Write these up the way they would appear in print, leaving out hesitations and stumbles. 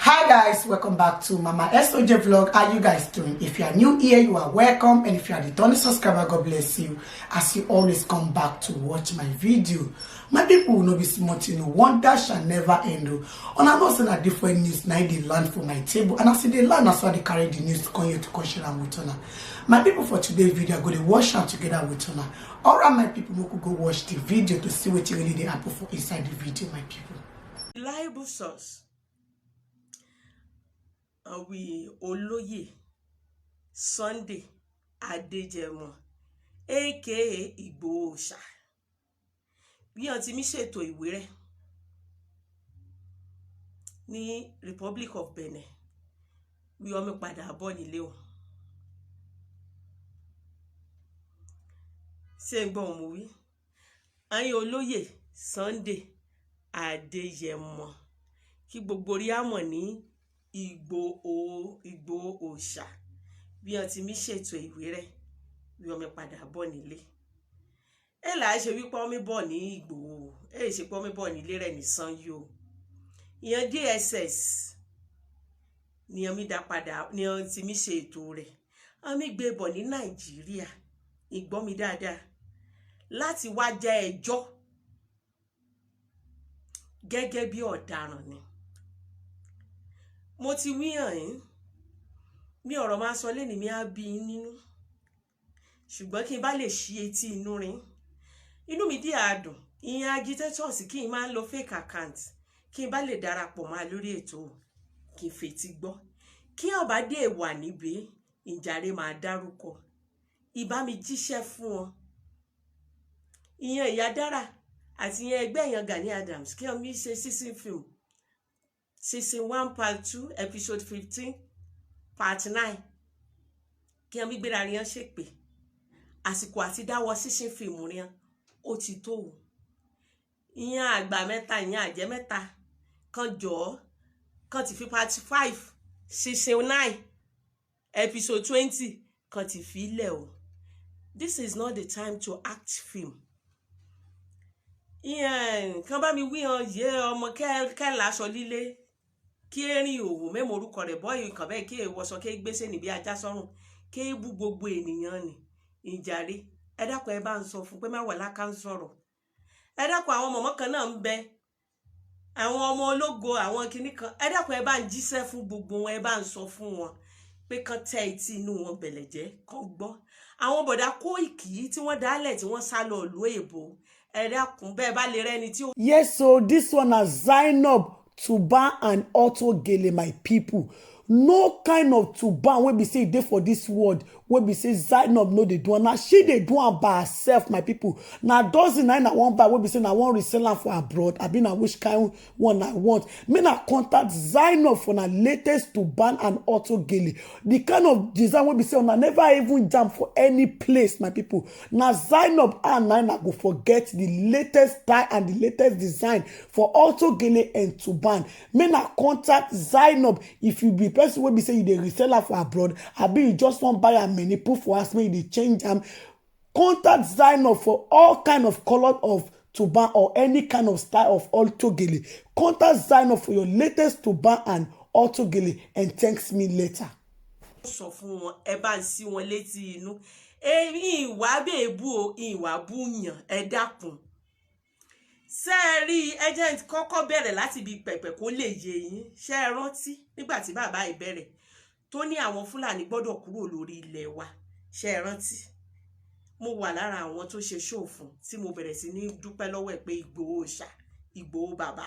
Hi guys, welcome back to Mama SOJ vlog. How you guys doing? If you are new here, you are welcome, and if you are the returning subscriber, God bless you as you always come back to watch my video. My people will not be smart, wonder shall never end. And I know some different news now they land for my table, and I see they land, that's why they carry the news to come here to question and with honor. My people, for today's video, I'm going to watch out together with honor. Alright, my people, we could go watch the video to see what really they happen for inside the video, my people. Reliable source. We Olóyè Sunday Adéjẹmọ aka Ìgbòho Òòṣà bí wọ́n ti mí ṣètò ìwé rẹ̀ ní Republic of Benin bí wọ́n mi padà bọ̀ nílé o ṣé ń gbọ́ mo wí ayin Olóyè Sunday Adéjẹmọ kí gbogbo rí àmọ̀ ní Ìgbòho Òòṣà bí wọ́n ti mí ṣètò ìwé rẹ̀ bí wọ́n mi padà bọ̀ nílé ẹ là ṣe wí pé wọ́n mi bọ̀ ní Ìgbòho ẹ ṣe pé wọ́n mi bọ̀ nílé rẹ̀ ní Sanyo ìyẹn DSS ni wọ́n mi dá padà ni wọ́n ti mí ṣe ètò rẹ̀ wọ́n mi gbé bọ̀ ní Nàìjíríà ìgbọ́ mi dáadáa láti wá jẹ́ ẹjọ́ gẹ́gẹ́ bí ọ̀daràn ni mo ti wí hàn yín mi ọ̀rọ̀ máa sọ lẹ́ni mi á bí nínú ṣùgbọ́n kí n bá lè ṣí etí inú rin inú mi dí àdùn ìyẹn agitators kí n máa lo fake account kí n bá lè darapọ̀ máa lórí ètò kí n fetí gbọ́ kí ọba dé wà níbí ìjàre máa dárúkọ ìbá mi jíṣẹ́ fún wọn ìyẹn Ìyá Dára àti ìyẹn ẹgbẹ́ ìyẹn Gani Adams kí wọ́n mi ṣe season film Season 1 Part 2 Episode 15 Part 9 kí wọ́n mi gbéra rí wọn ṣépè àsìkò àti dáwọ́ season film rí wọn ó ti tó o ìyẹn àgbà mẹ́ta ìyẹn àjẹ́ mẹ́ta kan jọ̀ọ́ kan ti fi Part 5 Season 9 Episode 20 kan ti fi ilẹ̀ o. This is not the time to act film. Ìyẹn kan bá mi wí hàn yé ọmọ kẹ́lá aṣọ líle kí erin òwò mẹ́mọ̀ orúkọ rẹ̀ bọ́ọ̀yì kan bẹ́ẹ̀ kí èèwọ̀sọ kí gbèsè níbi ajá sọ́rùn kí bú gbogbo ènìyàn ni ìjàre ẹ dákun ẹ bá ń sọ fún pé má wà láká ń sọ̀rọ̀ ẹ dákun àwọn mọ̀mọ́ kan náà ń bẹ àwọn ọmọ ológo àwọn kinní kan ẹ dákun ẹ bá ń jíṣẹ́ fún gbogbo wọn ẹ bá ń sọ fún wọn pé kan tẹ etí inú wọn bẹ̀lẹ̀ jẹ́ kan gbọ́ àwọn bọ̀dá Kóìkì tí wọ́n dálẹ̀ tí wọ́n sá lọ ìlú èbó ẹ dákun bẹ́ẹ̀ bá lè rẹ́ni tí ó. Yes, so this one is Zainab Tuban and Auto Gele, my people. No kind of Tuban wey be say e dey for this world wey be say Zainab no dey do am. Na she dey do am by herself, my people. Na dozen na one buy wey be say na one resell am for abroad. Abi na which kind one I want. Make na contact Zainab for na latest Tuban and Auto Gele. The kind of design wey be say una never even jam for any place, my people. Na Zainab and na go forget the latest style and the latest design for Auto Gele and Tuban. Make na contact Zainab if you be person wey be say you dey resell am for abroad abi you just wan buy am many put for house make you dey change am. Contact Zainab for all kind of color of Tuban or any kind of style of Auto Gele. Contact Zainab for your latest Tuban and Auto Gele and thanks me later. sọ fún wọn ẹ bá ń sí wọn létí inú ìwà bèbú o ìwà búyàn ẹ dákun sẹ́ẹ̀rí agent kọ́kọ́ bẹ̀rẹ̀ láti ibi pẹ̀pẹ̀ kó lè yé yín ṣe é rántí nígbà tí bàbá ìbẹ̀rẹ̀ tó ní àwọn Fúlàní gbọ́dọ̀ kúrò lórí ilẹ̀ wa ṣe é rántí mo wà lára àwọn tó ṣe ṣòfún tí mo bẹ̀rẹ̀ sí ní dúpẹ́ lọ́wọ́ ẹ̀ pé Ìgbòho Òòṣà Ìgbòho bàbá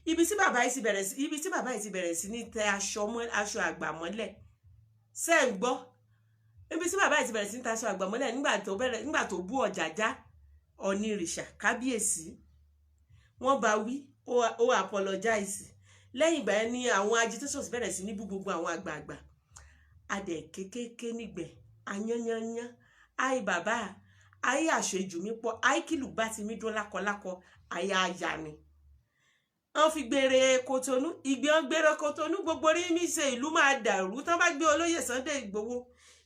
ibi tí bàbá yìí ti bẹ̀rẹ̀ sí ní tẹ aṣọ àgbà mọ́lẹ̀ ṣe ń gbọ́ ibi tí bàbá yìí ti bẹ̀rẹ̀ sí ní tẹ aṣọ àgbà mọ́lẹ̀ nígbà tó bú Ọ̀jájá Onírìṣà kábíyèsí wọ́n bá wí ó apologize lẹ́yìn ìgbà yẹn ni àwọn agitators bẹ̀rẹ̀ sí ní bú gbogbo àwọn àgbààgbà adẹ̀ kékeré nígbẹ̀ ayányányán àì bàbá àì àṣejù mi pọ̀ àì kìlù bá ti mí dún lákọlákọ àyà àyà ni wọ́n fi gbére Kòtónú ìgbé gbére Kòtónú gbogbo rí mi ṣe ìlú máa dàrú tán bá gbé Olóyè Sunday Ìgbòho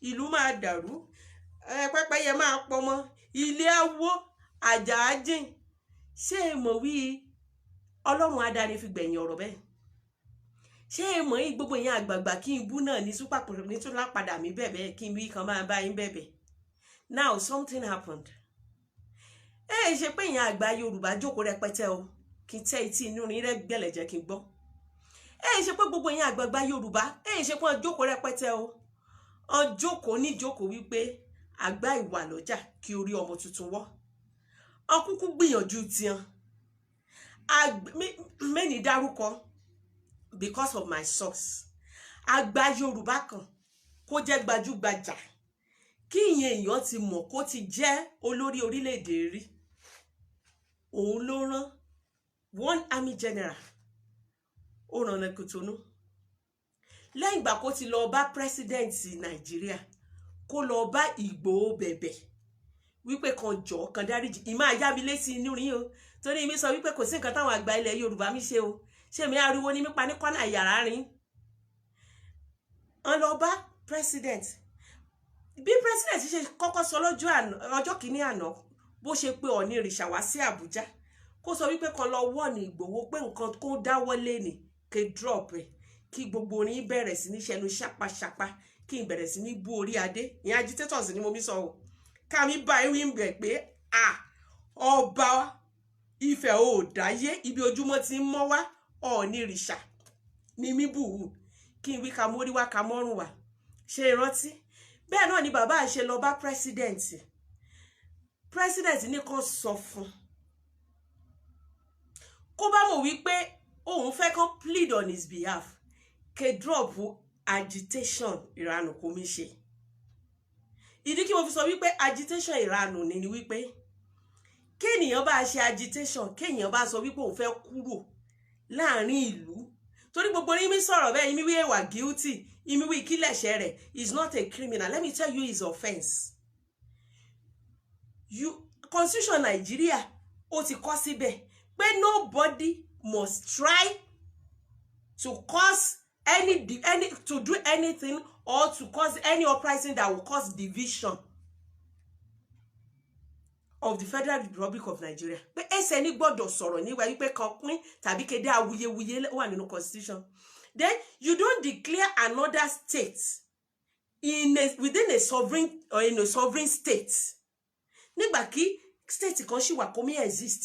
ìlú máa dàrú pẹ́pẹ́yẹ máa pọmọ ilé awó àjàájìn ṣé mọ̀ wí Ọlọ́run adarí fi gbẹ̀yìn ọ̀rọ̀ bẹ́ẹ̀ ṣé ẹ mọ̀ yín gbogbo yẹn àgbààgbà kí n bú náà ní súpàpọ̀ ní tó lápadà mí bẹ̀bẹ̀ kí n bí kan máa bá yín bẹ̀bẹ̀. Now something happened. Ṣe pé ìyẹn àgbà Yorùbá jókòó rẹpẹtẹ o kí n tẹ́ etí inú rin rẹ gbẹ̀lẹ̀ jẹ́ kí n gbọ́. Ṣe pé gbogbo ìyẹn àgbààgbà Yorùbá ṣe pé wọ́n jókòó rẹpẹtẹ o. Wọ́n jókòó níjókòó wípé àgbà ìwà lọ́jà kí orí ọmọ tuntun wọ́. Wọ́n kúkú gbìyànjú tiwọn. Mẹ́ni dárúkọ because of my source. Àgbà Yorùbá kan kó jẹ́ gbajúgbajà kí ìyẹn èèyàn ti mọ̀ kó ti jẹ́ olórí orílẹ̀-èdè rí. Òun ló rán one army general ó rán lọ Kòtónú. Lẹ́yìn ìgbà kó ti lọ bá president Nàìjíríà kó lọ bá Ìgbòho bẹ̀bẹ̀ wípé kan jọ kan dáríjì ìmá yá mi létí inú rí o torí mi sọ wípé kò sí nǹkan táwọn àgbà ilẹ̀ Yorùbá mi ṣe o ṣé mi ariwo ní mípa ní kọ́nà yàrá rin. Wọ́n lọ bá president bí president ṣe kọ́kọ́ sọ ọjọ́ kìíní àná bó ṣe pé Ọọ̀ni Ìrìṣà wá sí Àbújá kó sọ wípé kan lọ wọ́ ní Ìgbòho pé nǹkan kó dáwọ́lé ní ké drop ẹ̀ kí gbogbo orin bẹ̀rẹ̀ sí ní ṣẹnu ṣàpàṣàpà kí n bẹ̀rẹ̀ sí ní bú orí adé ìyẹn agitators ni mo mi sọ o ká mi bá ewì ń bẹ̀ pé ọba Ifẹ̀ ò dáyé ibi ojúmọ́ ti ń mọ́ wá Ọọ̀ni Ìrìṣà ni mí bù ú kí n wí ká mórí wá ká mọ́rùn wá ṣe ìrántí. Bẹ́ẹ̀ náà ni bàbá ṣe lọ bá president ní kó sọ fún kó bá mọ̀ wípé òun fẹ́ kó plead on his behalf ké drop agitation ìranù kò mí ṣe. Ìdí kí mo fi sọ wípé agitation ìranù ni wípé kéèyàn bá ṣe agitation kéèyàn bá sọ wípé òun fẹ́ kúrò láàrin ìlú torí gbogbo ní mi sọ̀rọ̀ bẹ́ẹ̀ imi wí èwà guilty imi wí kílẹ̀ṣẹ̀ rẹ̀ is not a criminal. Let me tell you his offence. Constitution Nigeria ó ti kọ síbẹ̀ pé nobody must try to cause to do anything or to cause any uprising that will cause division of the Federal Republic of Nigeria. Pé ẹsẹ̀ ní gbọ́dọ̀ sọ̀rọ̀ níwá wípé kan pín tàbí kéde awuyewuye wà nínú constitution. Then you don't declare another state within a sovereign or in a sovereign state. Nígbà kí state kan ṣì wà kó mi exist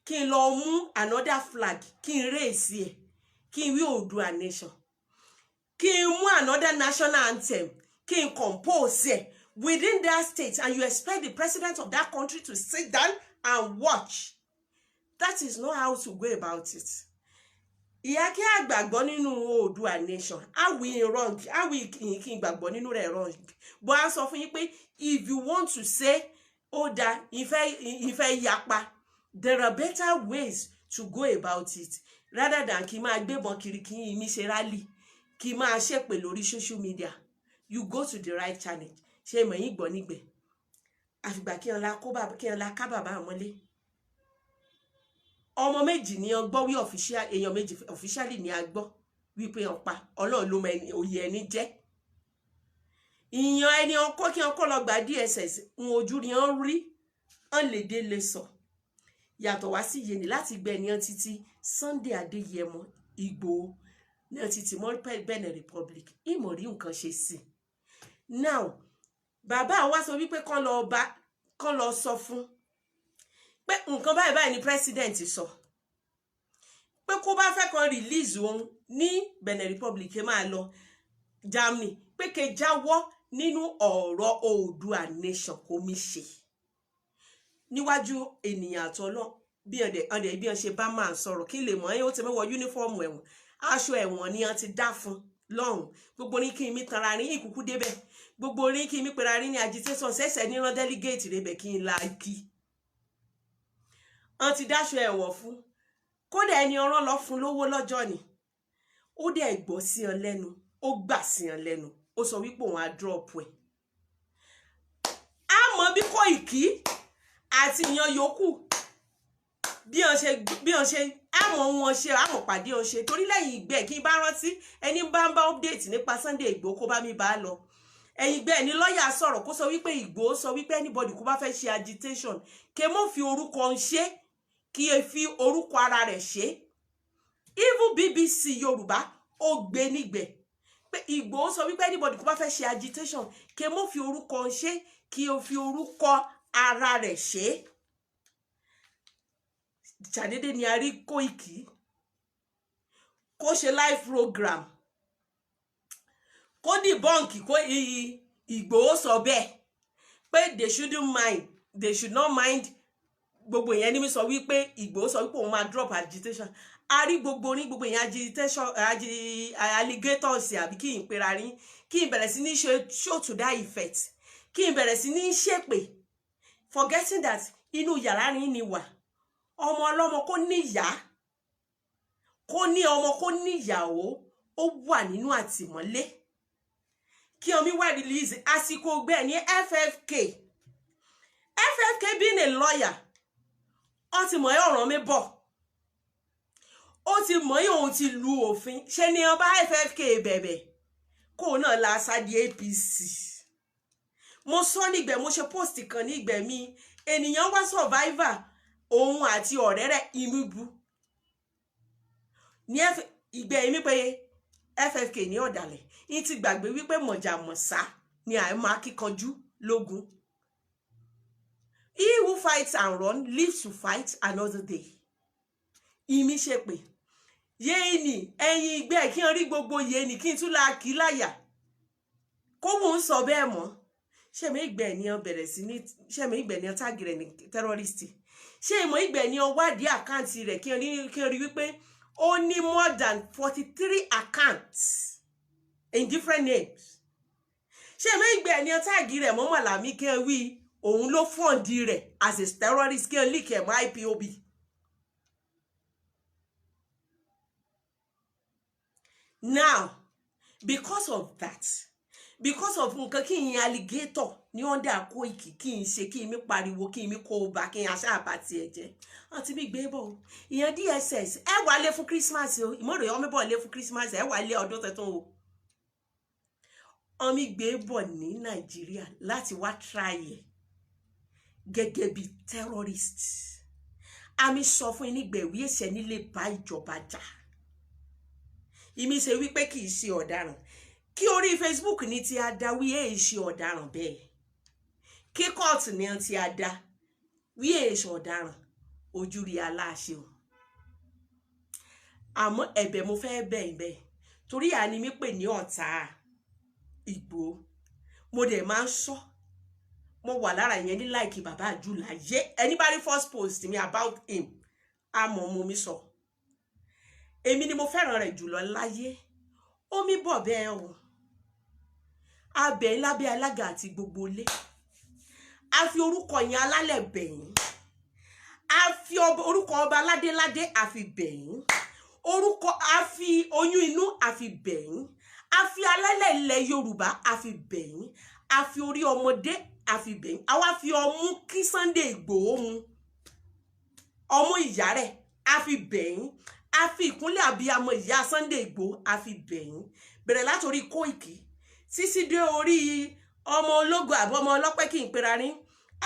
kí n lọ mú another flag kí n raise ẹ̀ kí n wí Oòduà nation kí n mú another national anthem kí n compose ẹ̀ within that state and you expect the president of that country to sit down and watch. That is not how to go about it. Ìyá kí a gbàgbọ́ nínú Oòduà nation how we wrong how we kí n gbàgbọ́ nínú rẹ̀ wrong but a sọ fún yín pé if you want to say ó dá ìfẹ́ yapa there are better ways to go about it rather than kí máa gbébọn kiri kí mi ṣe rally kí máa ṣépè lórí social media. You go to the right channel. Ṣé mọ̀ yín gbọ́ nígbẹ̀ àfìgbà kí ọlá ká bàbá àmọ́lé ọmọ méjì ní ọgbọ́ wí official èèyàn méjì officially ní agbọ́ wípé ọ̀pá Ọlọ́run ló mọ òye ẹni jẹ́ ìyàn ẹni ọkọ́ kí ọkọ́ lọ gba DSS ń ojú rí ọ́n rí ọ́n lè dé lè sọ yàtọ̀ wá sí yẹni láti gbẹ ní títí Sunday Adéyẹmọ Ìgbòho ní títí mọ́ Benin Republic ìmọ̀ rí nǹkan ṣe sí. Now bàbá wa sọ wípé kán lọ sọ fún pé nǹkan báyìí ni president sọ pé kó bá fẹ́ kan release òun ní Benin Republic máa lọ Germany pé ké jáwọ́ nínú ọ̀rọ̀ Oòduà nation kò mí ṣe níwájú ènìyàn àtọ́lọ́ bí ọ̀dẹ̀ bí wọ́n ṣe bá máa sọ̀rọ̀ kí lè mọ̀ ẹ́ ó ti mẹ́wọ̀ uniform ẹ̀wọ̀n aṣọ ẹ̀wọ̀n ni wọ́n ti dá fún lọ́hùn gbogbo ní kí n mi tanra rí ìkúkú débẹ̀ gbogbo ní kí n mi pera rí ní agitation ṣẹ̀ṣẹ̀ ní rán delegate rébẹ̀ kí n la kí wọ́n ti dáṣọ ẹ̀wọ̀n fún kódà ẹni ọ̀rọ̀ lọ fún lówó lọ́jọ́ ni ó dẹ̀ gbọ́ sí ọ lẹ́nu ó gbà sí ọ lẹ́nu ó sọ wípé òun á drop ẹ̀ á mọ bí Kóìkí àti ìyan yòókù bí wọ́n ṣe àmọ́ wọn ṣe àmọ́ pàdé wọn ṣe torí lẹ́yìn ìgbẹ́ kí n bá rántí ẹni bá ń bá update nípa Sunday Ìgbòho kó bá mi bá lọ ẹ̀yìn ìgbẹ́ ni lọ́ọ̀yà sọ̀rọ̀ kó sọ wípé Ìgbòho sọ wípé anybody kó bá fẹ́ ṣe agitation kí mọ́ fi orúkọ ń ṣe kí ẹ fi orúkọ ara rẹ̀ ṣe even BBC Yorùbá ó gbé nígbẹ̀ pé Ìgbòho sọ wípé anybody kó bá fẹ́ ṣe agitation kí mo fi orúkọ ṣe kí o fi orúkọ ara rẹ̀ ṣe ṣàdédé ni a rí Koiki kó ṣe live program kó debunk kó Ìgbòho sọ bẹ́ẹ̀ pé they should not mind gbogbo yẹn ni mi sọ wípé Ìgbòho sọ wípé òun máa drop agitation a rí gbogbo yẹn agitation alligators àbí kí n pera rí kí n bẹ̀rẹ̀ sí ní ṣe show to that effect kí n bẹ̀rẹ̀ sí ní ṣépè forgetting that inú yàrá rí ni wà ọmọ ọlọ́mọ kó níyà kó ní ọmọ kó níyàwó ó wà nínú àtìmọ́lé kí omi wá release àsìkò gbẹ ní FFK being a lawyer ó ti mọ̀ ọ̀ràn mi bọ̀ ó ti mọ̀ òun ti lu òfin ṣe ni ọba FFK bẹ̀bẹ̀ kó náà la sádi APC mo sọ nígbẹ̀ mo ṣe post kan nígbẹ̀ mi ènìyàn wá survivor òun àti ọ̀rẹ́ rẹ̀ Ìmúbu ní ìgbẹ́ mi pé FFK ní ọ̀dàlẹ̀ yìí ti gbàgbé wípé mọ̀jàmọ̀sá ni àìmọ̀ akíkanjú lógun. He who fights and run lives to fight another day. Ìmí ṣe pé yéènì ẹ̀yin ìgbẹ́ kí n rí gbogbo yéènì kí n tún la kí láyà kó mò ń sọ bẹ́ẹ̀ mọ́ ṣé mi ìgbẹ́ ni ọ bẹ̀rẹ̀ sí ní ṣé mi ìgbẹ́ ni ọ táàgì rẹ̀ ní terrorist ṣé ìmọ̀ ìgbẹ́ ni ọ wádìí àkáǹtì rẹ̀ kí n rí wípé ó ní more than 43 accounts in different names ṣé mi ìgbẹ́ ni ọ táàgì rẹ̀ mọ́ Màlàmí kí n wí òun ló fọ́ǹdì rẹ̀ as a terrorist kí n leak ẹ̀ mọ́ IPOB. Now, because of that, because of nǹkan kí n alligator ní under Koiki kí n ṣe kí n mi pariwo kí n mi kó bá kí n aṣá àbàtì ẹ̀jẹ̀ àti mi gbé bọ̀ ìyẹn DSS ẹ wà lé fún Christmas o ìmọ̀ràn ọmọ bọ̀ lé fún Christmas ẹ wà lé ọdún tuntun o ọmọ gbé bọ̀ ní Nàìjíríà láti wá try ẹ̀ gẹ́gẹ́ bí terrorist àmì sọ fún nígbẹ̀wí ẹ̀ṣẹ̀ nílé bá ìjọba jà ìmí ṣe wípé kì í ṣe ọ̀daràn kí orí Facebook ní ti ada wí èé ṣe ọ̀daràn bẹ́ẹ̀ kí court ní ti ada wí èé ṣe ọ̀daràn ojú rí aláṣẹ o àmọ́ ẹ̀bẹ̀ mo fẹ́ bẹ̀ torí àní mi pè ní ọ̀tá Ìgbòho mo dẹ̀ máa ń sọ mo wà lára yẹn ní like bàbá Àjùláyé ẹni bá rí first post mi about him àmọ́ mo mi sọ èmi ni mo fẹ́ràn rẹ̀ jùlọ láyé omi bọ̀ bẹ́ẹ̀ o abẹ́ lábẹ́ alága àti gbogbo ilé a fi orúkọ yẹn alálẹ̀ bẹ̀yìn a fi orúkọ ọba ládéládé a fi bẹ̀yìn orúkọ a fi oyún inú a fi bẹ̀yìn a fi alálẹ̀ ilẹ̀ Yorùbá a fi bẹ̀yìn a fi orí ọmọdé a fi bẹ̀yìn a wá fi ọmú kí Sunday Ìgbòho mu ọmú ìyá rẹ̀ a fi bẹ̀yìn a fi ìkúnlẹ̀ abiyamọ ìyá Sunday Ìgbòho a fi bẹ̀yìn bẹ̀rẹ̀ látorí Koiki títí dé orí ọmọ ológo àbọ̀ ọmọ ọlọ́pẹ́ kí n pera ní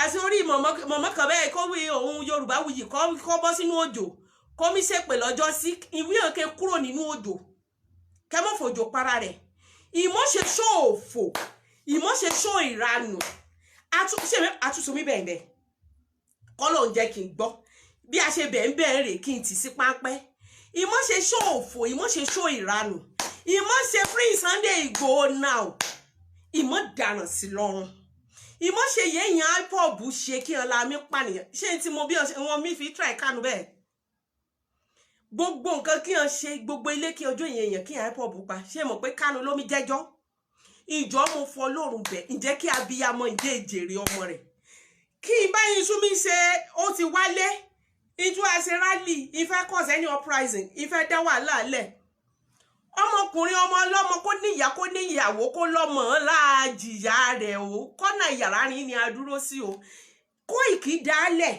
àti orí mọ̀mọ́ kan bẹ́ẹ̀ kó wí òun Yorùbá wuyì kọ́ bọ́ sínú òjò kó mi ṣépè lọ́jọ́ sí ìwé òkè kúrò nínú òjò kẹ́mọ́ fòjò para rẹ̀ ìmọ̀ṣe ṣòfò ìmọ̀ṣe ṣó ìranù àtúnṣe mi bẹ́ẹ̀ kọ́ ló ń jẹ́ kí n gbọ́ bí a ṣe bẹ́ẹ̀ rè kí n tì sí pápẹ́ ìmọ̀ṣe ṣòfò ìmọ̀ṣe ṣó ìranù ìmọ̀ṣe free Sunday Ìgbòho now ìmọ̀ dànù sí lọ́rùn ìmọ̀ṣe yẹ̀yàn IPOB ṣe kí ọlá mi pànìyàn ṣé tí mo bí wọn mi fi try kánú bẹ́ẹ̀ gbogbo nǹkan kí wọn ṣe gbogbo ilé kí ọjọ́ èèyàn kí IPOB pa ṣé mọ̀ pé Kánú lómi jẹ́jọ́ ìjọ mo fọ lọ́rùn bẹ̀ ǹjẹ́ kí abiyamọ ìdé ìjèrè ọmọ rẹ̀ kí n bá yín súnmí ṣe ó ti wálé ìjú àṣẹ rally ìfẹ́ cause any uprising ìfẹ́ dá wàhálà lẹ̀ ọmọkùnrin ọmọ ọlọ́mọ kó níyà kó níyàwó kó lọ́mọ láàjìyà rẹ̀ o kọ́nà yàrá rin ni a dúró sí o Koiki dálẹ̀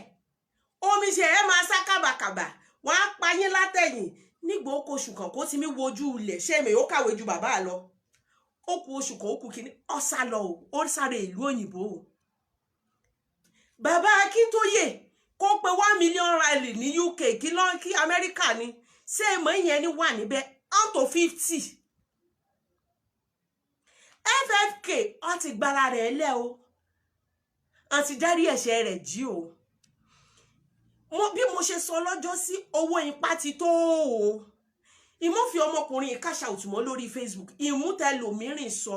omi ṣe ẹ máa sá kábàkàbà wọn á pa yín látẹ̀yìn nígbà ó kó oṣù kan kó ti mí wojú ilẹ̀ ṣé mi ó kàwé ju bàbá lọ ó kú oṣù kan ó kú kíní ó sá lọ o ó sáré ìlú òyìnbó o bàbá Akíntóyè kó pe 1 million rally ní UK kí Amẹ́ríkà ni ṣé ìmọ̀ ìyẹn ni wà níbẹ̀ up to 50 FFK ó ti gbára rẹ̀ lẹ̀ o àti dárí ẹ̀ṣẹ̀ rẹ̀ jì o bí mo ṣe sọ lọ́jọ́ sí owó ipá ti tó o ìmọ̀fi ọmọkùnrin cash out mọ́ lórí Facebook ìmútẹlòmírìn sọ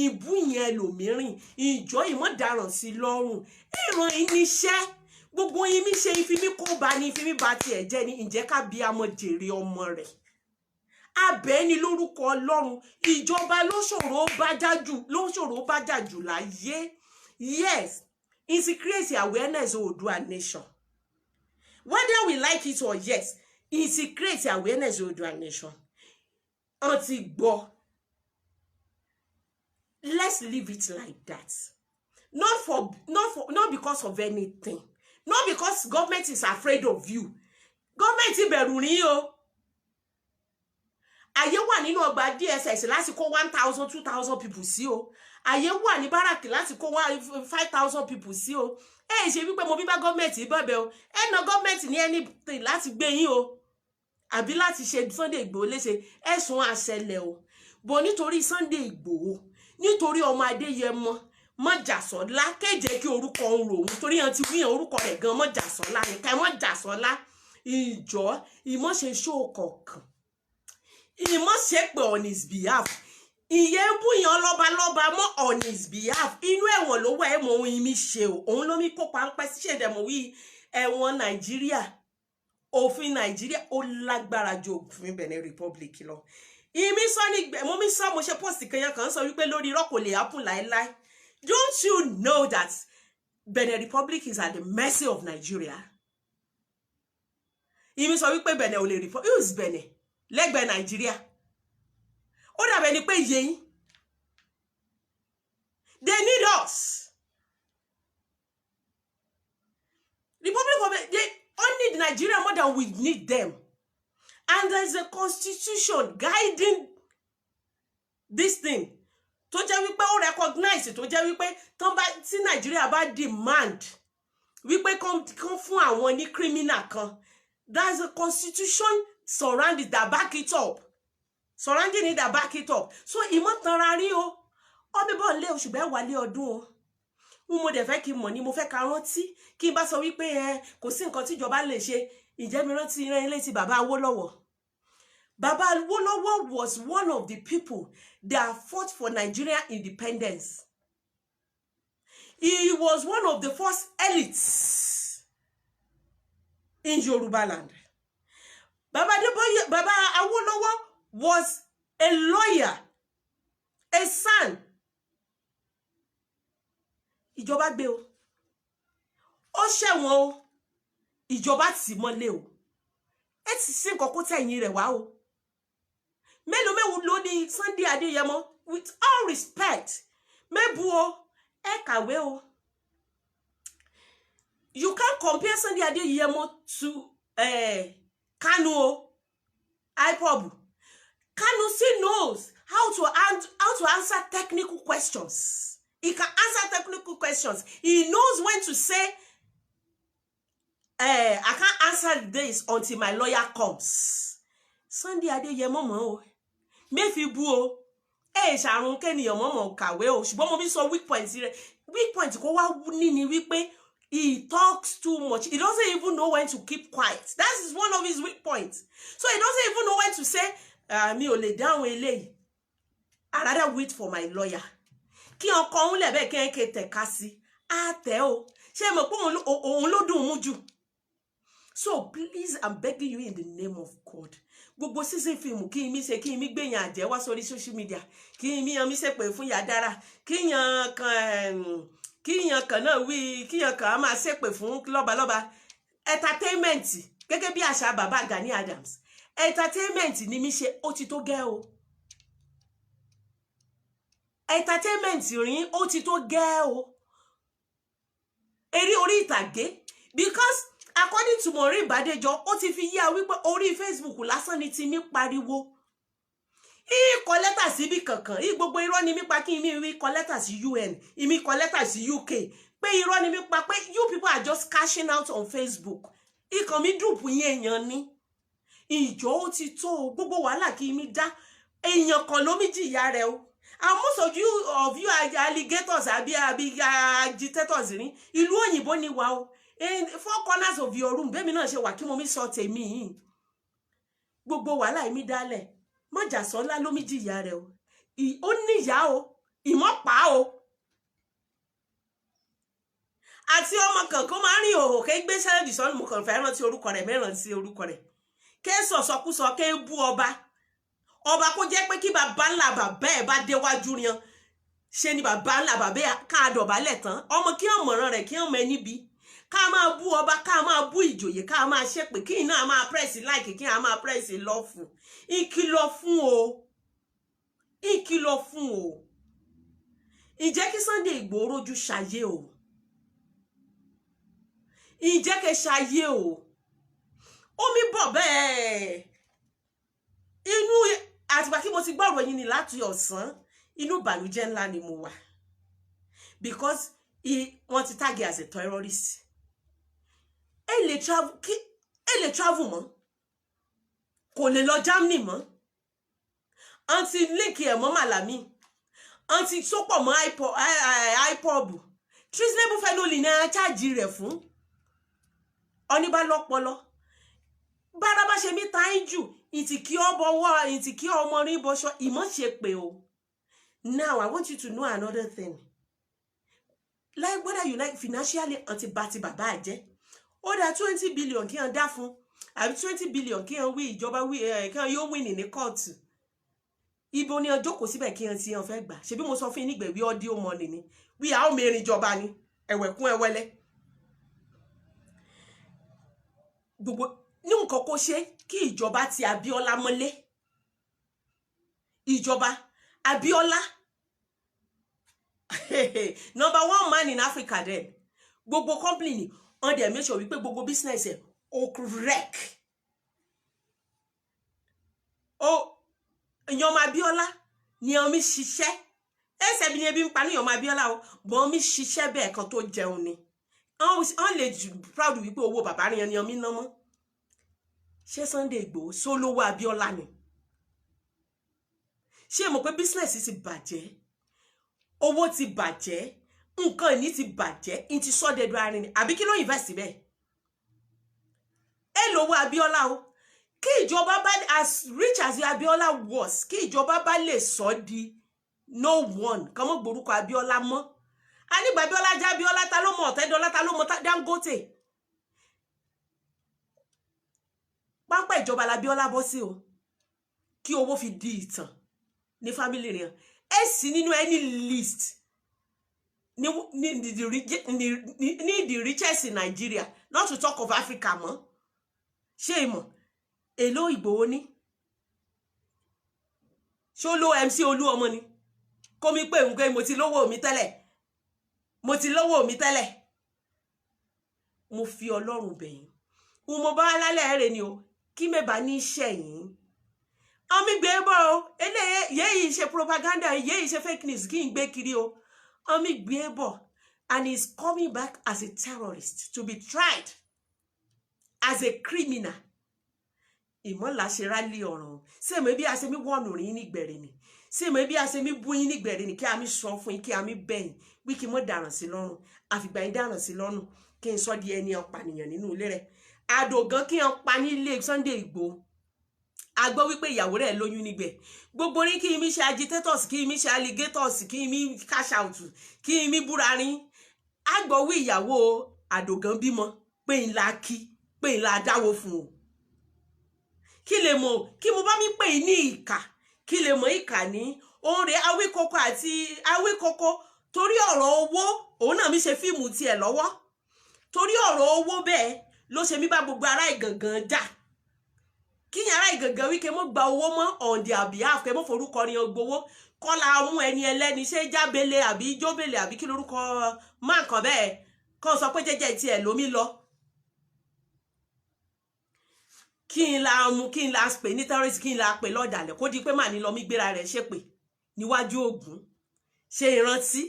ìbú yẹn lòmírìn ìjọ ìmọ̀dáràn sí lọ́rùn ìran ìníṣẹ́ gbogbo yín mi ṣe ìfimi kó bá ní ìfimi bá tiẹ̀ jẹ́ ní ǹjẹ́ ká bí amọ̀ jèrè ọmọ rẹ̀ abẹ́ ni lórúkọ Ọlọ́run ìjọba ló ṣòro bá jà jù láyé yes it's to create awareness Oòduà nation whether we like it or yes it's to create awareness Oòduà nation until gbọ́ let's leave it like that not because of anything not because government is afraid of you government bẹ̀rù ní o ayé wà nínú ọgbà DSS láti kó 1,000 2,000 people sí o ayé wà ní báràkì láti kó 5,000 people sí o ṣe wípé mo bí bá gọ́ọ̀mẹ̀ntì bẹ̀bẹ̀ o na gọ́ọ̀mẹ̀ntì ní anything láti gbé yín o àbí láti ṣe Sunday Igboho léṣe ẹ̀sùn àṣẹlẹ̀ o bọ̀ nítorí Sunday Igboho nítorí ọmọ Adéyẹmọ Mọ́jàsọ́lá kéje kí orúkọ ń rò òun torí àti wíyàn orúkọ rẹ̀ gan Mọ́jàsọ́lá ní ká Mọ́jàsọ́lá ìjọ ìmọ̀ṣe ṣóòkọ̀ọ̀kan ìmọ̀ṣe pé on his behalf ìyẹn búyàn lọ́balọ́ba mọ́ on his behalf inú ẹ̀wọ̀n ló wà ẹ̀mọ̀ ohun ìmí ṣe o òun ló mí kópa ń pẹ́ sí ṣèdẹ̀mọ̀ wí ẹ̀wọ̀n Nàìjíríà òfin Nàìjíríà ó lágbára ju òfin Benin Republic lọ ìmí sọ ní mo mi sọ mo ṣe post kan sọ wípé lórí irọ́ kò lè happen láéláé don't you know that Benin Republic is at the mercy of Nigeria ìmí sọ wípé Benin ò lè report who is Benin lẹ́gbẹ̀ẹ́ Nigeria ó dàbẹ̀ ni pé yẹn they need us Republic of they all need Nigeria more than we need them and there is a constitution guiding this thing tó jẹ́ wípé ó recognize tó jẹ́ wípé tán bá tí Nigeria bá demand wípé kán fún àwọn ní criminal kan there's a constitution surrounding that back it up surrounding it that back it up so ìmọ̀tànra rí o ọbíbọ̀ lé oṣù bẹ́ẹ̀ wà lé ọdún o mo dẹ̀ fẹ́ kí n mọ̀ ní mo fẹ́ ká rántí kí n bá sọ wípé kò sí nǹkan tíjọba lè ṣe ìjẹ́ mi rántí rán ilé ti bàbá Awólọ́wọ̀ bàbá Awólọ́wọ̀ was one of the people that fought for Nigeria independence he was one of the first elites in Yoruba land Baba Awólọ́wọ̀ was a lawyer, a son. Ìjọba gbé o. Ó ṣẹ̀wọ̀n o. Ìjọba tì mọ́lé o. Ẹ ti sí nǹkan kó tẹ̀yìn rẹ̀ wá o. Mélòó ló ní Sunday Adéyẹmọ with all respect. Mẹ́bu o. Ẹ kàwé o. You can't compare Sunday Adéyẹmọ to Kanu IPOB. Kanu still knows how to answer technical questions. He can answer technical questions. He knows when to say, I can't answer this until my lawyer comes. Sunday Adéyẹmọ mọ̀ o. Mefi bu o. Ṣàrùn kẹ́niyàn mọ̀ kàwé o. Ṣùgbọ́n mo bí sọ weak point rẹ̀. Weak point kó wá ní ni wípé he talks too much. He doesn't even know when to keep quiet. That is one of his weak points. So he doesn't even know when to say, mi ò lè dáhùn eléyìí. I rather wait for my lawyer. Kí ọkọ òun lè bẹ́ẹ̀ kẹ́ńkẹ́ tẹ̀ka sí. Á tẹ̀ o. Ṣé mo pé òun ló dùn mú jù? So please, I'm begging you in the name of God. Gbogbo season film kí mi ṣe kí mi gbéyàn àjẹ́ wá sórí social media. Kí mi yan mi ṣe pé fún Yàdára. Kí yan kan náà wí kí yan kan máa ṣe pé fún lọ́balọ́ba. Entertainment gẹ́gẹ́ bí àṣà bàbá Gani Adams. Entertainment ni mi ṣe ó ti tó gẹ́ o. Entertainment rin ó ti tó gẹ́ o. Eré orí ìtàgé because according to Maureen Badejo ó ti fi yá wípé orí Facebook lásán ni ti mi pariwo. Kọ lẹ́tà sí bí kankan. Gbogbo irọ́ ni mi pa kí mi wí kọ lẹ́tà sí UN, mi kọ lẹ́tà sí UK. Pé irọ́ ni mi pa pé you people are just cashing out on Facebook. Ikàn mi dùpù yẹn èèyàn ni. ìjọ ó ti tó o, gbogbo wàhálà kí mi dá èèyàn kan ló mi jìyà rẹ̀ o. And most of you are alligators àbí agitators ní ìlú òyìnbó ni wà o, in 4 corners of your room bẹ́ẹ̀ mi náà ṣe wà kí mo mi sọ tèmi yìí. Gbogbo wàhálà mi dálẹ̀ Májàsọ́lá ló mi jìyà rẹ̀ o, ó níyà o, ìmọ̀pá o. Àti ọmọ kankan máa ń rìn òhò ké gbé sẹ́lẹ̀dì sọ́nù, mo kàn fẹ́ rántí orúkọ rẹ̀ mẹ́ràn sí orúkọ rẹ̀, ké sọ̀sọkúsọ ké bú ọba kó jẹ́ pé kí bàbá ńlá bàbá ẹ̀ bá déwájú rian ṣe ni bàbá ńlá bàbá ẹ̀ ká dọ̀bálẹ̀ tán, ọmọ kí ọmọràn rẹ̀ kí ọmọ ẹni bí ká máa bú ọba ká máa bú ìjòyè ká máa ṣépè kí iná máa press like kí a máa press love. Ìkìlọ̀ fún o, ìkìlọ̀ fún o. Ìjẹ́ kí Sunday Igboho rojú ṣayé o, ìjẹ́ kí ṣayé o. Omi bọ̀ bẹ́ẹ̀ inú àtìgbà kí mo ti gbọ́rọ̀ yín ni láti ọ̀sán, inú ìbànújẹ́ ńlá ni mo wà because wọ́n ti tag as a terrorist. Ẹ lè travel mọ́, kò lè lọ Germany mọ́, àǹtí link ẹ̀ mọ́ Malami, àǹtí sopọ̀ mọ́ IPOB, treasonable felony ní charge rẹ̀ fún oníbà lọ́pọlọ. Bára bá ṣe mí táyín jù ìtìkí ọbọwọ́ ìtìkí ọmọ rí bọ́ṣọ́ ìmọ̀ ṣe pé o. Now I want you to know another thing. Like whether you like financially àti bàtì bàbá àjẹ́, ó dá 20 billion kí n dá fún àbí 20 billion kí n wí ìjọba wí kí n yóò win ní court. Ibo ni ọjọ́ kò síbẹ̀ kí n ti fẹ́ gbà. Ṣebí mo sọ fún yín nígbẹ̀wí audio money ni. Wí a ó mẹ́rin ìjọba ni ẹ̀wẹ̀kún ẹ̀wẹ́lẹ́. Gbogbo ní nǹkan kó ṣe kí ìjọba ti Abíọ́lá mọ́lé. Ìjọba Abíọ́lá number 1 man in Africa then. Gbogbo company ni on dey make sure wípé gbogbo business ẹ̀ ó wreck. Ó Ìyọ̀mọ̀ Abíọ́lá ni omi ṣiṣẹ́. Ẹsẹ̀ bí ni ebi ń pa ní Ìyọ̀mọ̀ Abíọ́lá o, bọ́n mi ṣiṣẹ́ bẹ́ẹ̀ kan tó jẹun ni. On lè proud wípé owó bàbá rẹ̀ ni omi ná mọ́. Ṣé Sunday Igboho sólówó Abíọ́lá ni? Ṣé mọ̀ pé business ti bàjẹ́, owó ti bàjẹ́, nǹkan ìní ti bàjẹ́, in ti sọ́dẹ̀dọ̀ arin ni àbí kí ló invest bẹ́ẹ̀? Ẹ lówó Abíọ́lá o. Kí ìjọba bá as rich as Abíọ́lá was, kí ìjọba bá lè sọ di no one kàn mọ́ gborúkọ Abíọ́lá mọ́. A ní Abíọ́lá jẹ́ Abíọ́lá, ta ló mọ̀ Ọ̀tẹ́dọ́lá, ta ló mọ̀ Dangote. Pápá ìjọba l'Abíọ́lá bọ́ sí o, kí owó fi di ìtàn ní family rẹ̀. Ẹ sì nínú any list ní the richest in Nigeria, not to talk of Africa mọ́. Ṣé ìmọ̀ èló Ìgbòho ní? Ṣé ó ló MC Olúọmọ ni? Kó mi pé nǹkan mo ti lówó mi tẹ́lẹ̀, mo ti lówó mi tẹ́lẹ̀. Mo fi Ọlọ́run bẹ̀yìn, mo bá lálẹ́ rẹ̀ ni o, kí me bá ní ṣẹ̀yìn. Ọmí gbé bọ́ o, yéyìí ṣe propaganda, yéyìí ṣe fake news kí n gbé kiri o. Ọmí gbé bọ́, and he's coming back as a terrorist to be tried as a criminal. Ìmọ̀lá ṣe rálé ọ̀ràn. Ṣé mo bí a ṣe mi wọ̀nù rí nígbẹ̀rẹ̀ ni? Ṣé mo bí a ṣe mi bú yín nígbẹ̀rẹ̀ ni kí a mi sọ fún yín kí a mi bẹ̀yìn wí kí mo dáràn sí lọ́rùn. Àfìgbà yín dáràn sí lọ́rùn kí n sọ di ẹni ọ̀pànìyàn nínú ilé rẹ̀. Àdògán kí n pa ní ilé Sunday Igboho. A gbọ́ wípé ìyàwó rẹ̀ lóyún nígbẹ̀. Gbogbo rí kí mi ṣe agitators, kí mi ṣe alligators, kí mi cash out, kí mi búra rín. A gbọ́ wí ìyàwó Àdògán bímọ pé ńlá kí, pé ńlá dáwó fún o. Kí lè mọ̀, kí mo bá mi pè ní ìkà, kí lè mọ̀ ìkà ní òun rẹ̀ Awíkókó àti Awíkókó torí ọ̀rọ̀ owó, òun náà mi ṣe fíìmù tiẹ̀ lọ́wọ́. Torí ọ̀rọ̀ owó bẹ́ẹ̀ ló ṣe mi bá gbogbo ará Ìgàngán jà. Kí ni ará Ìgàngán wí ke mo gba owó mọ́ on their behalf, ke mo forúkọ rin ogbowó, kọ́lá mú ẹni ẹlẹ́ni ṣe Jábélé àbí Jóbélé àbí kí lórúkọ má kan bẹ́ẹ̀, kàn sọ pé jẹ́jẹ́ tiẹ̀ lómi lọ. Kí n la mú, kí n la pè ní terrorist, kí n la pè lọ́dàlẹ̀, kó di pé mà ní lọ mi gbéra rẹ̀ ṣépè níwájú Ògún. Ṣé ìrántí?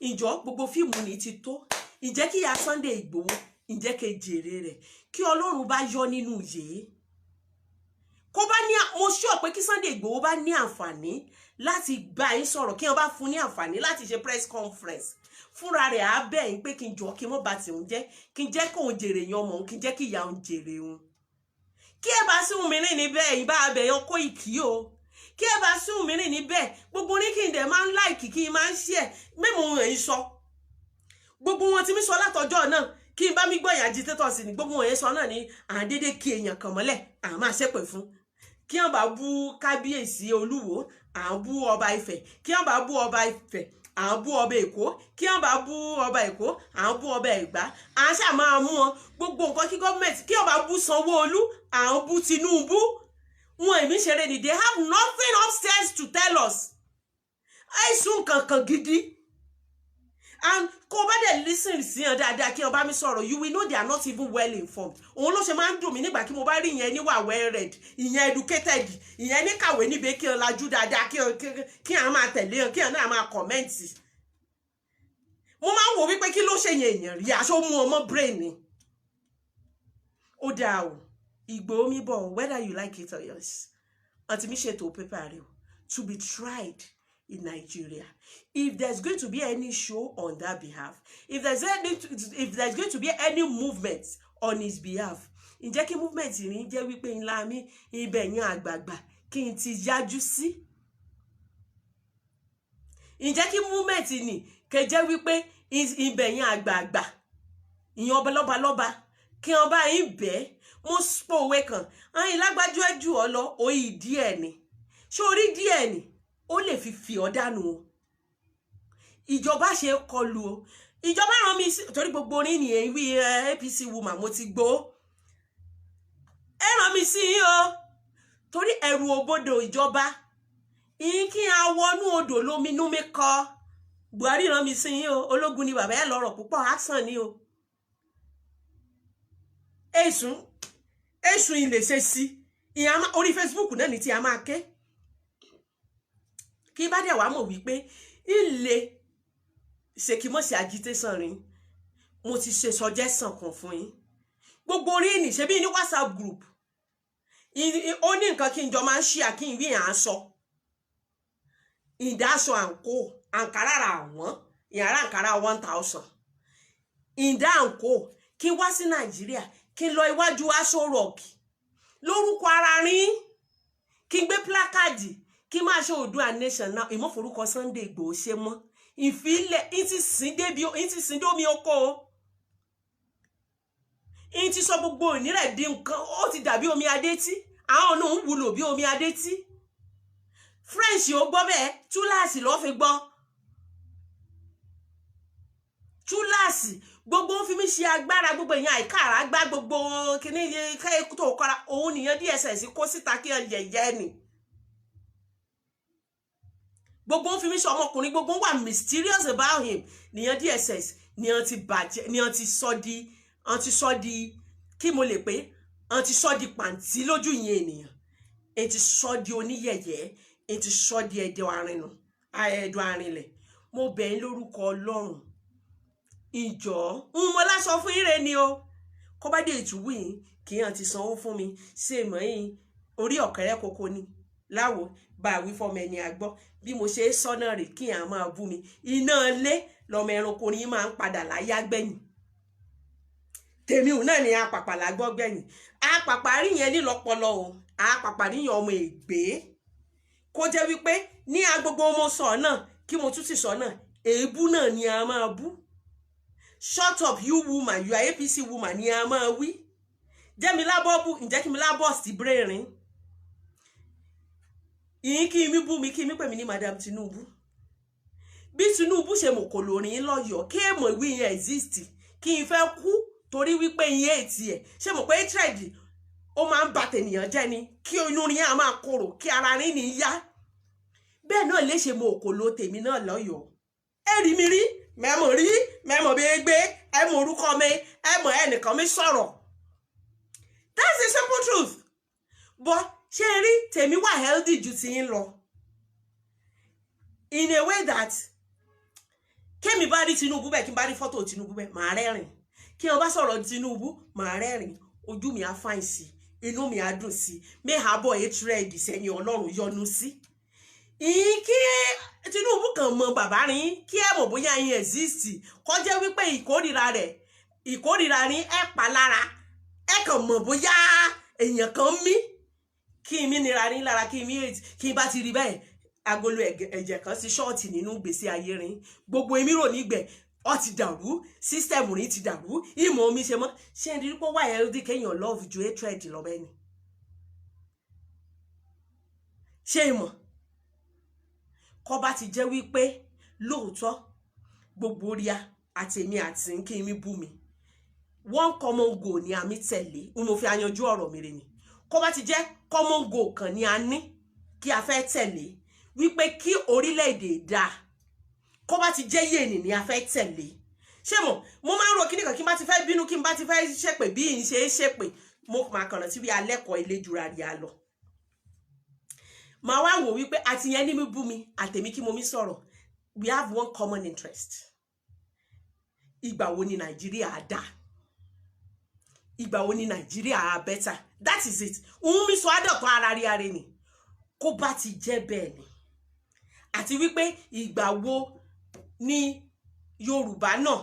Ìjọ gbogbo fíìmù ní ti tó. Ǹjẹ́ kí ya Sunday Igboho, ǹjẹ́ ke jèrè rẹ̀, kí Ọlọ́run bá yọ nínú yé. kó bá ní mo sure pé kí Sunday Igboho bá ní àǹfààní láti bá yín sọ̀rọ̀ kí wọ́n bá fún ní àǹfààní láti ṣe press conference fúnra rẹ̀ á bẹ̀ yín pé kí n jọ kí n mọ́ bá tìhun jẹ́ kí n jẹ́ kóun jèrè yan ọmọ òun kí n jẹ́ kí ìyá òun jèrè òun kí ẹ bá sí òmìnirin níbẹ̀ yìí bá abẹ̀ yan Koiki o kí ẹ bá sí òmìnirin níbẹ̀ gbogbo ní kí n dẹ̀ máa ń like kí n máa ń share mẹ́mọ̀ ohun èyí sọ gbogbo wọn tí mi sọ látọjọ́ náà kí n bá mi gbọ́ ìyá agitators sí ni gbogbo wọn yẹn sọ náà ní àdédé kí èèyàn kàn mọ́lẹ̀ à máa ṣépè fún kí wọ́n bá bú kábíyèsí Olúwo à ń bú ọba Ifẹ̀ kí wọ́n bá bú ọba Ifẹ̀ à ń bú ọba Èkó kí wọ́n bá bú ọba Èkó à ń bú ọba Ẹ̀gbá à ń ṣáà máa mú wọn gbogbo nǹkan kí gọ́ọ̀mẹ̀ntì kí wọ́n bá bú Sanwó-Olú à ń bú Tinubu wọn èmi ṣeré ni they have nothing upstairs to tell us àìsùn kankan gidi and kó bá dẹ̀ listen sí wọn dáadáa kí wọ́n bá mi sọ̀rọ̀ you will know they are not even well informed òun ló ṣe máa ń dùn mí nígbà kí mo bá rí ìyẹn níwà well read ìyẹn educated ìyẹn ní kàwé níbi kí wọ́n lajú dáadáa kí wọ́n máa tẹ̀lé wọn kí wọ́n náà máa kọ̀mẹ́ǹtì mo máa ń wò wípé kí ló ṣe yẹn èèyàn rí aṣọ mú ọmọ brain ni ó dáa o Ìgbòho mi bọ̀ whether you like it or yes àti mi ṣètò pépà rẹ o to be tried in Nigeria. If there's going to be any show on that behalf, if there's going to be any movement on his behalf, ǹjẹ́ kí movement ní jẹ́ wípé ńlá mi ibẹ̀ yẹn àgbààgbà kí n ti yájú sí. Ǹjẹ́ kí movement ní kẹ́ jẹ́ wípé ibẹ̀ yẹn àgbààgbà ìyẹn ọba lọ́ba kí wọ́n bá yín bẹ́ẹ̀ mo spo òwe kan ayin lágbájú ẹjù ọ lọ òyì díẹ̀ ni ṣé orí díẹ̀ ni ó lè fi ọ́ dànù o ìjọba ṣe kọlù o ìjọba rán mi torí gbogbo orin ni èyí APC woman mo ti gbọ́ ẹ rán mi sí yín o torí ẹ̀rù òbodò ìjọba yín kí a wọnú odò lóminú mi kọ Buhari rán mi sí yín o ológun ni bàbá ẹ lọ́rọ̀ púpọ̀ action ni o èsùn ilé ṣe sí ìyá orí Facebook náà ní tí a máa ké kí bá dẹ̀ wá mọ̀ wípé ilé ṣe kí mọ̀ sí agitation rin mo ti ṣe suggestion kan fún yín gbogbo orí ní ṣe bí ní WhatsApp group ó ní nǹkan kí n jọ máa ń ṣí àkíyìn bí à ń sọ ìdáṣọ àǹkó àǹkárá ra àwọn ìyàrá àǹkárá 1000 ìdá àǹkó kí wá sí Nàìjíríà kí n lọ iwájú Aso Rock lórúkọ ara rin kí n gbé plákàdì kí máa ṣe Oòduà nation náà ìmọ̀forúkọ Sunday Igboho ṣe mọ́ ìfilẹ̀ ìtì sìn dómi oko ìtì sọ gbogbo ìnírẹ̀ di nǹkan ó ti dàbí omi adétí àwọn náà ń wúlò bí omi adétí French ó gbọ́ bẹ́ẹ̀ túláàsì ló fi gbọ́ túláàsì gbogbo ń fi mí ṣe agbára gbogbo èèyàn àìkàrà gbá gbogbo kíní tó kọ́ra òun nìyẹn DSS kó síta kí ẹ yẹ̀yẹ́ ni gbogbo ń fi mí ṣe ọmọkùnrin gbogbo wà mysterious about him nìyẹn DSS ni wọ́n ti bàjẹ́ ni wọ́n ti sọ di kí mo lè pé wọ́n ti sọ di pàǹtí lójú yẹn ènìyàn ẹ ti sọ di oníyẹ̀yẹ́ ẹ ti sọ di ẹ̀dọ̀ àrinlẹ̀ mo bẹ̀ yín lórúkọ Ọlọ́run ìjọ mo lásọ fún ire ni o kó bá dé ìtúwú yìí kí hàn ti sanwó fún mi ṣe mọ̀ yín orí ọ̀kẹ́rẹ́ koko ni láwo bá wí fọmọ ẹni àgbọ́ bí mo ṣe sọ́nà rè kí hàn máa bú mi iná ilé lọmọ ẹranko ni máa ń padà láyá gbẹ̀yìn tèmi ò náà ni apàpà lágbọ́ gbẹ̀yìn apàpà rí yẹn nílọpọlọ o apàpà rí yẹn ọmọ ègbé kó jẹ́ wípé ní agbogbo mo sọ náà kí mo tún sì sọ náà èébú náà ni a máa bú shut up you woman you are APC woman ni a máa wí jẹ́ mi lábọ́ bú ǹjẹ́ kí mi lábọ́ sí brérin ìyín kí mi bú mi kí mi pè mí ní Madam Tinubu bí Tinubu ṣe mọ̀ kò lórin lọ́yọ̀ọ́ kí èmọ̀ ìwé yẹn exist kí n fẹ́ kú torí wípé ìyẹn ètì ẹ̀ ṣe mọ̀ pé trade ó máa ń bà tènìyàn jẹ́ ni kí inú rin á máa korò kí ara rin ní yá bẹ́ẹ̀ náà lè ṣe mọ̀ òkòló tèmi náà lọ́yọ̀ọ́ ẹ̀rí mi rí mẹ́mọ̀ bí gbé ẹ̀mọ̀ orúkọ mi ẹ̀mọ̀ ẹnìkan mi sọ̀rọ̀ that's the simple truth but ṣé rí tèmi wà healthy ju ti yín lọ in a way that kémi bá rí Tinubu bẹ́ẹ̀ kí n bá rí fọ́tò Tinubu bẹ́ẹ̀ màá rẹ́rìn kí wọ́n bá sọ̀rọ̀ Tinubu màá rẹ́rìn ojú mi á fàìn sí inú mi á dùn sí me habo hatred sẹ́ni Ọlọ́run yọ́nú sí kí Tinubu kan mọ bàbá rin kí ẹ mọ̀ bóyá yín exist kó jẹ́ wípé ìkórìíra rin ẹ pa lára ẹ kàn mọ̀ bóyá èèyàn kan mí kí mi nira rin lára kí mi hate kí bá ti rí bẹ́ẹ̀ agolo ẹ̀jẹ̀ kan sí ṣọ́ọ̀tì nínú gbèsè ayé rin gbogbo èmi rò nígbẹ̀ ó ti dàrú system rin ti dàrú ìmọ̀ omi ṣe mọ́ ṣé ń rí pé wà healthy kéèyàn love ju hatred lọ bẹ́ẹ̀ ni ṣé ìmọ̀ kọ́ bá ti jẹ́ wípé lóòótọ́ gbogbo oríà àtèmi àti kí mi bú mi one common goal ni àmì tẹ̀lé mo fi ayanjú ọ̀rọ̀ mi rè ni kọ́ bá ti jẹ́ common goal kan ni a ní kí a fẹ́ tẹ̀lé wípé kí orílẹ̀-èdè dá kọ́ bá ti jẹ́ yéènì ni a fẹ́ tẹ̀lé ṣé mo máa ń ro kíní kan kí n bá ti fẹ́ bínú kí n bá ti fẹ́ ṣépè bí n ṣe é ṣépè mo máa kàn rántí bí alẹ́kọ̀ọ́ ilé jura rí a lọ màá wá wò wípé àtìyẹn ní mi bú mi àtèmi kí mo mi sọ̀rọ̀ we have one common interest ìgbà wo ni Nàìjíríà dá ìgbà wo ni Nàìjíríà á better that is it òun mi sọ àdọ̀tọ̀ ara rí ara ni kó bá ti jẹ́ bẹ́ẹ̀ ni àti wípé ìgbà wo ni Yorùbá náà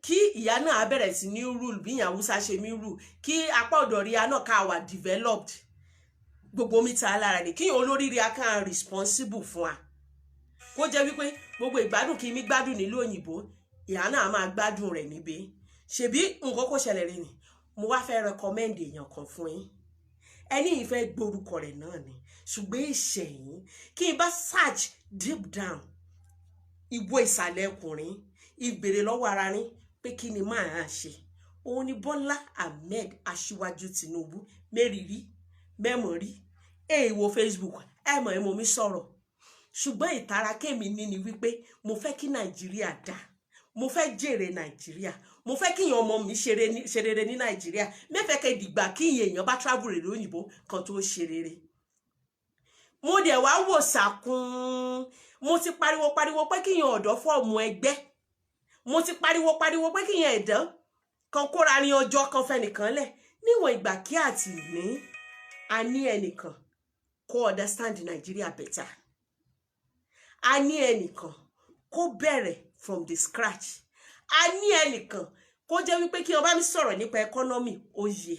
kí ìyá náà á bẹ̀rẹ̀ sí ní rule bí ìyá Hausa ṣe mi rule kí apá ọ̀dọ̀ rí a náà ká wà developed gbogbo mi ta lára ni kí olórí rí a kàn responsible fún wa kó jẹ́ wípé gbogbo ìgbádùn kí mi gbádùn nílùú òyìnbó ìyá náà máa gbádùn rẹ̀ níbí ṣebí nǹkan kò ṣẹlẹ̀ rí ni mo wá fẹ́ recommend èèyàn kan fún yín ẹni yìí fẹ́ gbórúkọ rẹ̀ náà ni ṣùgbọ́n ìṣẹ̀yìn kí n bá search deep down ìwọ ìsàlẹ̀ ọkùnrin ìbèrè lọ́wọ́ ara rin pé kí ni máa ṣe òun ni Bọ́lá Ahmed Aṣíwájú Tinubu mẹ́rìírí mẹ́mọ̀rí èèwọ̀ Facebook ẹ̀mọ̀ ẹ̀mọ̀ mi sọ̀rọ̀ ṣùgbọ́n ìtara kémi ní ni wípé mo fẹ́ kí Nàìjíríà dá mo fẹ́ jèrè Nàìjíríà mo fẹ́ kí ìyàn ọmọ mi ṣe rere ní Nàìjíríà mẹ́fẹ́ kẹ́ dìgbà kí èèyàn bá travel rè lóyìnbó kan tó ṣe rere mo dẹ̀ wá wò sàkún mo ti pariwo pé kí ìyàn ọ̀dọ́ fọ́ọ̀mù ẹgbẹ́ mo ti pariwo pé kí ìyàn ẹ̀dán kan kóra ní ọjọ́ kan fẹ́nìkan lẹ̀ níwọ̀n ìgbà kí àti ní a ní ẹnìkan kó understand Nigeria better a ní ẹnìkan kó bẹ̀rẹ̀ from the scratch a ní ẹnìkan kó jẹ́ wípé kí ọba mi sọ̀rọ̀ nípa economy oyè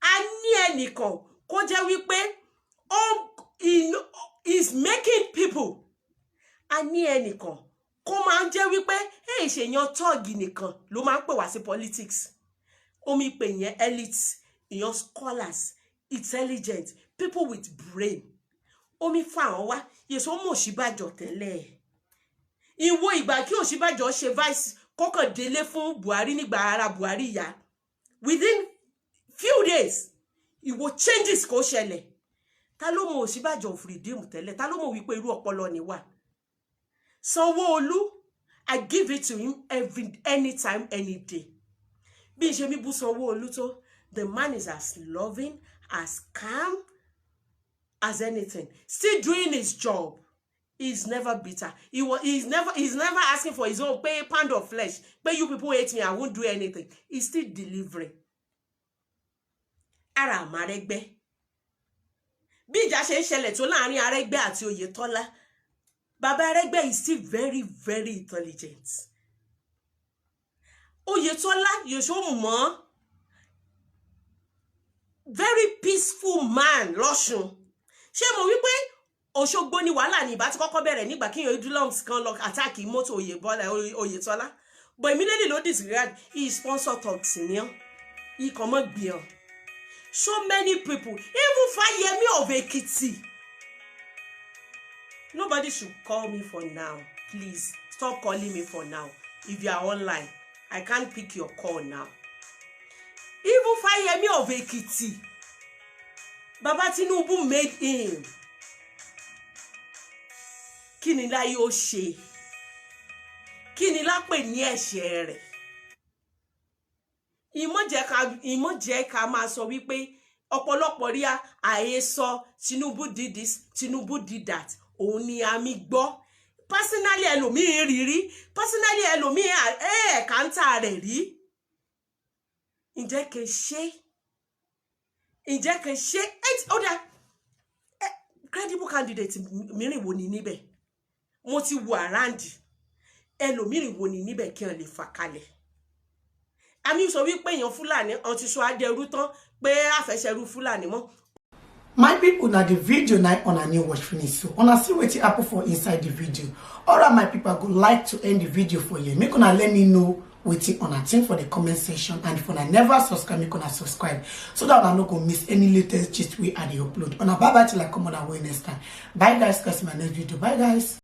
a ní ẹnìkan kó jẹ́ wípé is making people a ní ẹnìkan kó máa ń jẹ́ wípé ṣèyàn tọ́ọ̀gì nìkan ló máa ń pè wá sí politics omi pè yẹn elite èèyàn scholars intelligent people with brain omi fún àwọn wá yèso mọ̀ Ọ̀ṣínbàjò tẹ́lẹ̀ ìwọ ìgbà kí Ọ̀ṣínbàjò ṣe vice kọ́kàn délé fún Buhari nígbà ara Buhari yá within few days ìwọ changes kò ṣẹlẹ̀ ta ló mọ̀ Ọ̀ṣínbàjò freedom tẹ́lẹ̀ ta ló mọ̀ wípé irú ọpọlọ ni wà Sanwó-Olú I give it to him anytime any day bí ṣe mi bú Sanwó-Olú tó the man is as loving as calm as anything still doing his job. He's never bitter. He's never asking for his own pay pound of flesh. But you people hate me, I won't do anything. He's still delivering. Ara Aregbe. Bí ìjà ṣe ń ṣẹlẹ̀ tó láàrin Aregbe àti Oyetola. Baba Aregbe is still very, very intelligent. Oyetola, you show more. Very peaceful man, Lọ́ṣùn. Ṣé mo wí pé Òṣogbo ni wàhálà ní ìbá ti kọ́kọ́ bẹ̀rẹ̀ nígbà kí èèyàn dúlọ́ms kan lọ àtàkì mọ́tò Oyetola but immediately ló disregard he sponsor talks ni ọ́ ikọ̀ mọ́ gbé ọ́ so many people even Fáyẹmí of Ekiti nobody should call me for now please stop calling me for now if you are online I can't pick your call now even Fáyẹmí of Ekiti Baba Tinubu made him. Kí ni láyé ó ṣe? Kí ni lápè ní ẹ̀ṣẹ̀ rẹ̀? Ìmọ̀ jẹ́ ká máa sọ wípé ọ̀pọ̀lọpọ̀ rí àhesọ Tinubu did this, Tinubu did that. Òun ni àmì gbọ́. Personally ẹlòmíì rírí, personally ẹlòmíì ẹ̀ẹ̀kántà rẹ̀ rí. Ǹjẹ́ kè ṣe? ǹjẹ́ kan ṣe ó dá credible candidate mìíràn wo ni níbẹ̀ mo ti wò around ẹlòmíràn wo ni níbẹ̀ kí wọ́n lè fà kalẹ̀ àmì sọ wípé èèyàn Fúlàní ọ̀n ti sọ adẹrú tán pé àfẹsẹ̀rú Fúlàní mọ́. My people, now the video night on a new watch finish, so on see what happen for inside the video. Alright, my people, I would like to end the video for you. Make una let me know waiting on a thing for the comment section, and if una never subscribe, make una subscribe so that I no go miss any latest gist we I upload. On a bye bye till I come on our way next time. Bye guys, catch my next video. Bye guys.